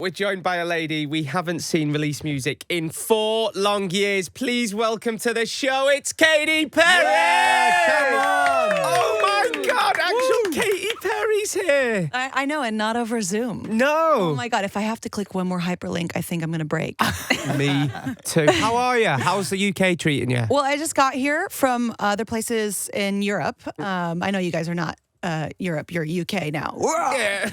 We're joined by a lady we haven't seen release music in 4 long years. Please welcome to the show, it's Katy Perry! Yeah, come on! Oh my God, actual Katy Perry's here. I know, and not over Zoom. No. Oh my God, if I have to click one more hyperlink, I think I'm going to break. Me too. How are you? How's the UK treating you? Well, I just got here from other places in Europe. I know you guys are not Europe, you're UK now. Yeah.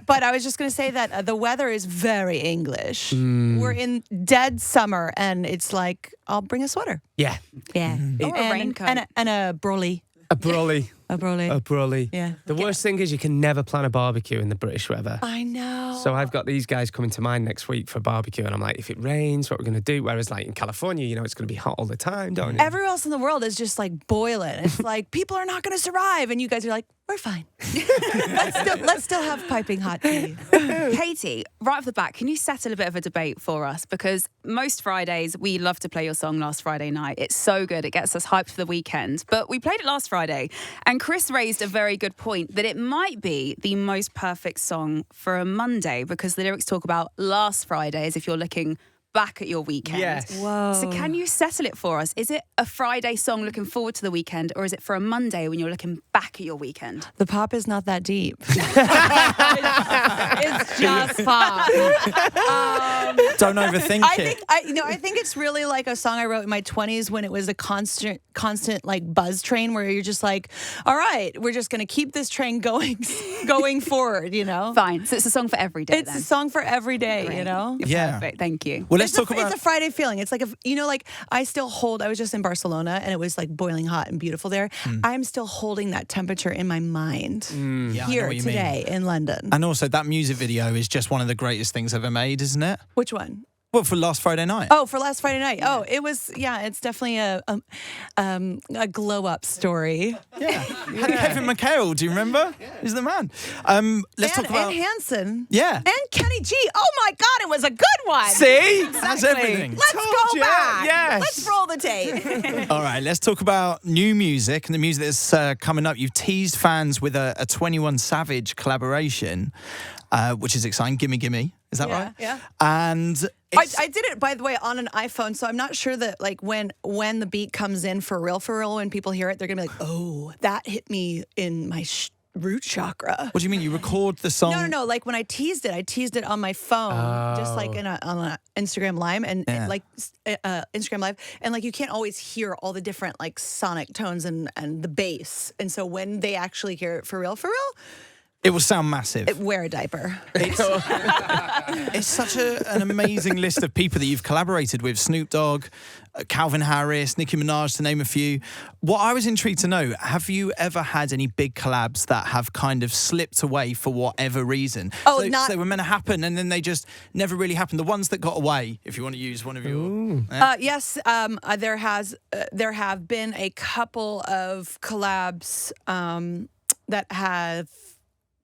But I was just going to say that the weather is very English. We're in dead summer, and it's like, I'll bring a sweater. Yeah. Yeah. Or a raincoat. And a brolly. A brolly. A brolly. A brolly. Yeah. The worst thing is you can never plan a barbecue in the British weather. I know. So I've got these guys coming to mine next week for a barbecue, and I'm like, if it rains, what we're going to do? Whereas like in California, you know, it's going to be hot all the time, don't you? Everywhere else in the world is just like boiling. It's like, people are not going to survive. And you guys are like, we're fine. let's still have piping hot tea. Katy, right off the bat, can you settle a bit of a debate for us? Because most Fridays, we love to play your song Last Friday Night. It's so good. It gets us hyped for the weekend. But we played it last Friday, and Chris raised a very good point that it might be the most perfect song for a Monday because the lyrics talk about last Fridays if you're looking back at your weekend. Yes. Whoa. So can you settle it for us? Is it a Friday song looking forward to the weekend, or is it for a Monday when you're looking back at your weekend? The pop is not that deep. It's just pop. Don't overthink it. I think it's really like a song I wrote in my 20s when it was a constant like buzz train where you're just like, all right, we're just going to keep this train going forward, you know? Fine. So it's a song for every day. It's a song for every day, Great. you know? Yeah. Perfect. Thank you. Well, let's talk about. It's a Friday feeling. It's like, like I was just in Barcelona and it was like boiling hot and beautiful there. I'm still holding that temperature in my mind Yeah, I know here what you today in London. And also, that music video is just one of the greatest things ever made, isn't it? Which one? Well, for Last Friday Night. Oh, for Last Friday Night. Oh, it was, it's definitely a glow-up story. Yeah. Had Kevin McHale, do you remember? He's the man. Let's talk about. And Hanson. Yeah. And Kenny G. Oh my God, it was a good one. See? That's everything. Let's Told go you, back. yes. Let's roll the tape. All right, let's talk about new music and the music that's coming up. You've teased fans with a 21 Savage collaboration, which is exciting. Gimme Gimme. Is that right? Yeah. And I did it, by the way, on an iPhone, so I'm not sure that like when the beat comes in for real, when people hear it, they're gonna be like, oh, that hit me in my root chakra. what do you mean? You record the song? No. Like when I teased it on my phone, just like on an Instagram Live and Instagram Live, and like you can't always hear all the different like sonic tones and the bass, and so when they actually hear it for real, It will sound massive. wear a diaper. It's such an amazing list of people that you've collaborated with. Snoop Dogg, Calvin Harris, Nicki Minaj, to name a few. What I was intrigued to know, have you ever had any big collabs that have kind of slipped away for whatever reason? Oh, so they were meant to happen and then they just never really happened. The ones that got away, if you want to use one of your... Yes, there have been a couple of collabs that have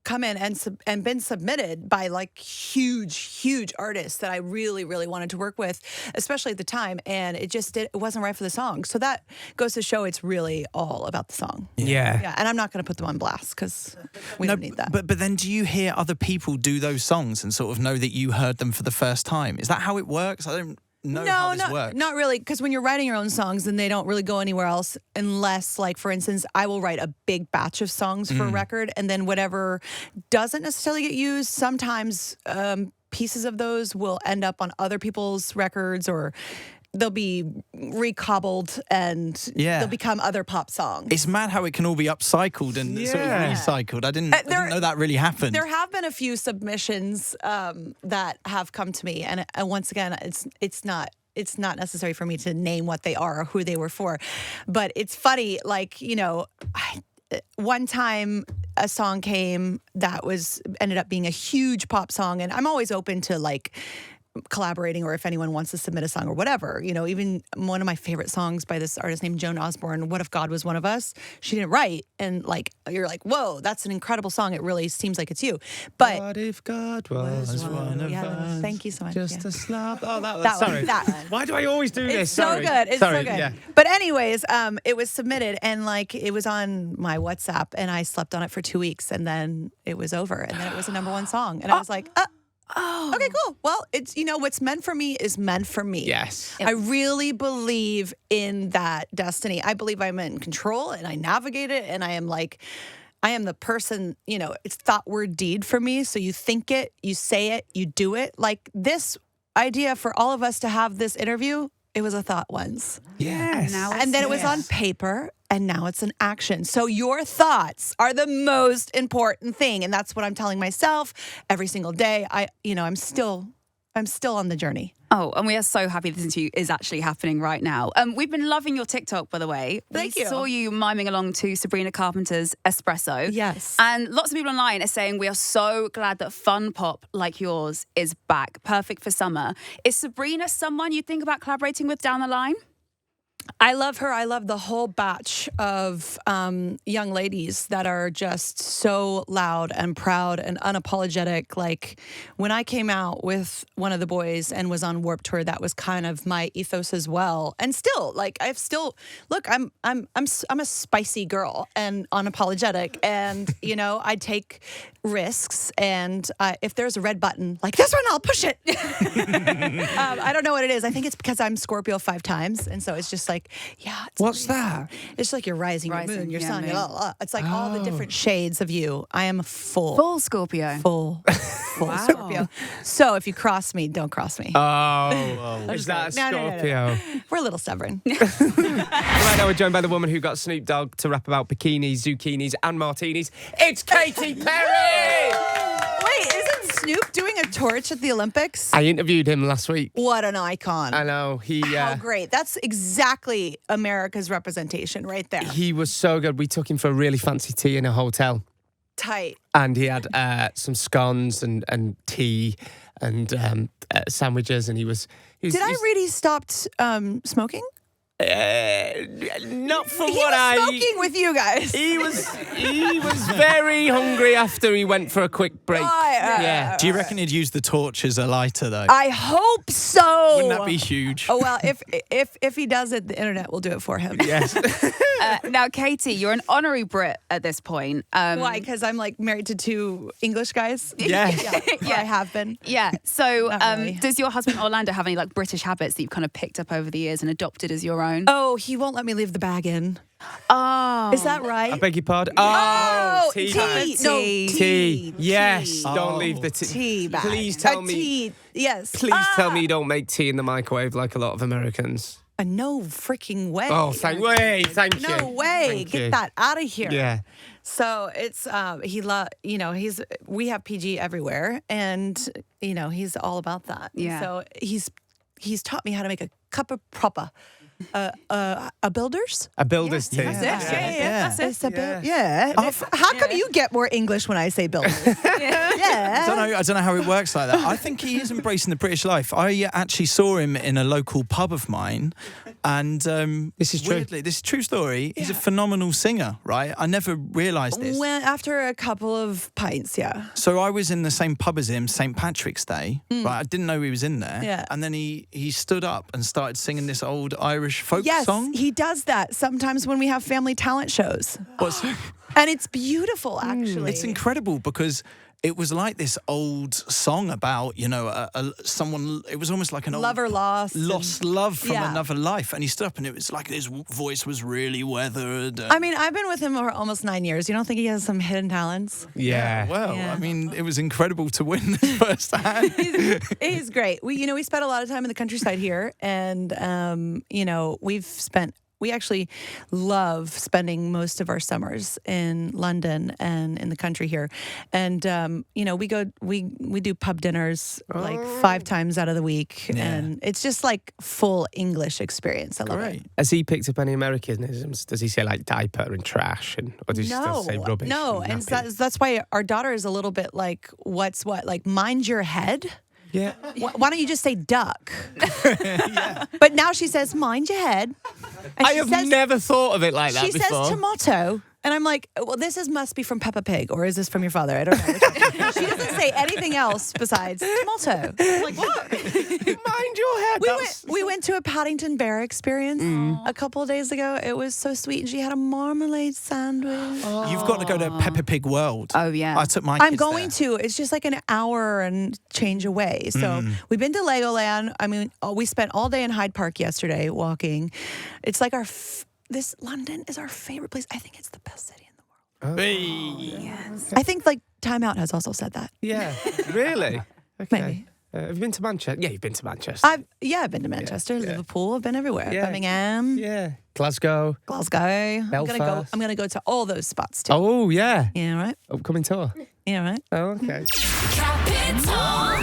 come in and been submitted by like huge artists that I really, really wanted to work with, especially at the time, and it wasn't right for the song. So that goes to show it's really all about the song. Yeah. And I'm not going to put them on blast because we don't need that. But then do you hear other people do those songs and sort of know that you heard them for the first time? Is that how it works? I don't know how this works. Not really, because when you're writing your own songs, then they don't really go anywhere else unless, like, for instance, I will write a big batch of songs for a record, and then whatever doesn't necessarily get used, sometimes pieces of those will end up on other people's records, or they'll be recobbled and they'll become other pop songs. It's mad how it can all be upcycled and sort of recycled. I didn't know that really happened. There have been a few submissions that have come to me, and once again, it's not necessary for me to name what they are or who they were for, but it's funny. Like, one time a song came that ended up being a huge pop song, and I'm always open to like collaborating, or if anyone wants to submit a song or whatever, even one of my favorite songs by this artist named Joan Osborne, What If God Was One of Us, she didn't write, and like you're like, whoa, that's an incredible song. It really seems like it's you. But What if God was one of us? Thank you so much. Just a slob. Oh, That one. Why do I always do this? It's so Sorry. good. It's Sorry, so good. Yeah. But anyways, it was submitted, and like it was on my WhatsApp, and I slept on it for 2 weeks, and then it was over, and then it was a #1 song, and I was like, Oh. Okay, cool. Well, it's, what's meant for me is meant for me. Yes. I really believe in that destiny. I believe I'm in control and I navigate it, and I am the person, it's thought, word, deed for me. So you think it, you say it, you do it. Like this idea for all of us to have this interview, it was a thought once. Yes. And then it was on paper, and now it's an action. So your thoughts are the most important thing. And that's what I'm telling myself every single day. I'm still on the journey. Oh, and we are so happy this interview is actually happening right now. We've been loving your TikTok, by the way. Thank we you. saw you miming along to Sabrina Carpenter's Espresso. Yes. And lots of people online are saying we are so glad that fun pop like yours is back. Perfect for summer. Is Sabrina someone you think about collaborating with down the line? I love her. I love the whole batch of young ladies that are just so loud and proud and unapologetic. Like when I came out with one of the boys and was on Warped Tour, that was kind of my ethos as well. And still, I'm a spicy girl and unapologetic, and I take risks. And if there's a red button like this one, I'll push it. I don't know what it is. I think it's because I'm Scorpio 5 times, and so it's just like, yeah. What's that? It's like your rising, your moon, your sun. moon. It's like all the different shades of you. I am Full Scorpio. full Wow. Scorpio. So if you cross me, don't cross me. Oh, is that a No, no, no, no. Scorpio? We're a little stubborn. Right now we're joined by the woman who got Snoop Dogg to rap about bikinis, zucchinis and martinis. It's Katy Perry! Wait, isn't Snoop doing a torch at the Olympics? I interviewed him last week. What an icon. I know. How great. That's exactly America's representation right there. He was so good. We took him for a really fancy tea in a hotel. Tight. And he had some scones and tea and sandwiches, and he was Did I read he stopped smoking? not for He what was smoking with you guys. He was very hungry after he went for a quick break. Yeah. Do you reckon he'd use the torch as a lighter, though? I hope so. Wouldn't that be huge? Oh, well, if he does it, the internet will do it for him. Yes. Now, Katy, you're an honorary Brit at this point. Why? Because I'm like married to 2 English guys? Yes. Yeah, I have been. Yeah. So, Not really. does your husband Orlando have any like British habits that you've kind of picked up over the years and adopted as your own? Oh, he won't let me leave the bag in. Oh, Is that right? I beg your pardon? Oh, tea. tea. No, Tea. Yes. Tea. Don't leave the Tea bag. Please tell me. Tea. Yes. Please tell me you don't make tea in the microwave like a lot of Americans. No freaking way. Oh, thank you. No way. Thank you. Get that out of here. Yeah. So it's we have PG everywhere, and he's all about that. Yeah. So he's taught me how to make a cup of proper. A builder's? A builder's tea. That's it. Yeah. That's it. It's a Yeah. How come you get more English when I say builders? I don't know how it works like that. I think he is embracing the British life. I actually saw him in a local pub of mine, and This is true. weirdly, this is a true story. He's a phenomenal singer, right? I never realised this. When after a couple of pints, yeah. So I was in the same pub as him, St. Patrick's Day, right? I didn't know he was in there. Yeah. And then he stood up and started singing this old Irish folk Yes, song. he does that sometimes when we have family talent shows. And it's beautiful, actually. It's incredible because it was like this old song about, someone, it was almost like an Lover lost. lost love from Yeah. another life. And he stood up and it was like his voice was really weathered. I mean, I've been with him for almost 9 years. You don't think he has some hidden talents? Yeah. Well, Yeah. I mean, it was incredible to win this first hand. He's great. We spent a lot of time in the countryside here, and we actually love spending most of our summers in London and in the country here. And we do pub dinners like 5 times out of the week, and it's just like full English experience. I love it. Has he picked up any Americanisms? Does he say like diaper and trash, or does he still say rubbish? No, and that's why our daughter is a little bit like, what's what? Like, mind your head. Yeah. Why don't you just say duck? But now she says, mind your head. And I she have says, never thought of it like that She before. says tomato. And I'm like, well, must be from Peppa Pig, or is this from your father? I don't know. She doesn't say anything else besides tomato. I'm like, what? Mind your head. We went to a Paddington Bear experience a couple of days ago. It was so sweet, and she had a marmalade sandwich. You've got to go to Peppa Pig World. Oh, yeah. I took my kids I'm going there. to. It's just like an hour and change away. So we've been to Legoland. I mean, we spent all day in Hyde Park yesterday walking. It's like this London is our favorite place. I think it's the best city in the world. Yes. I think like Time Out has also said that. Yeah. Really? Okay. Maybe. Have you been to Manchester? Yeah, you've been to Manchester. I've been to Manchester, Liverpool. I've been everywhere. Yeah. Birmingham, Yeah. Glasgow. Glasgow. Belfast. I'm gonna go to all those spots too. Oh, yeah. Yeah, right. Upcoming tour. Yeah, right. Oh, okay. Capital.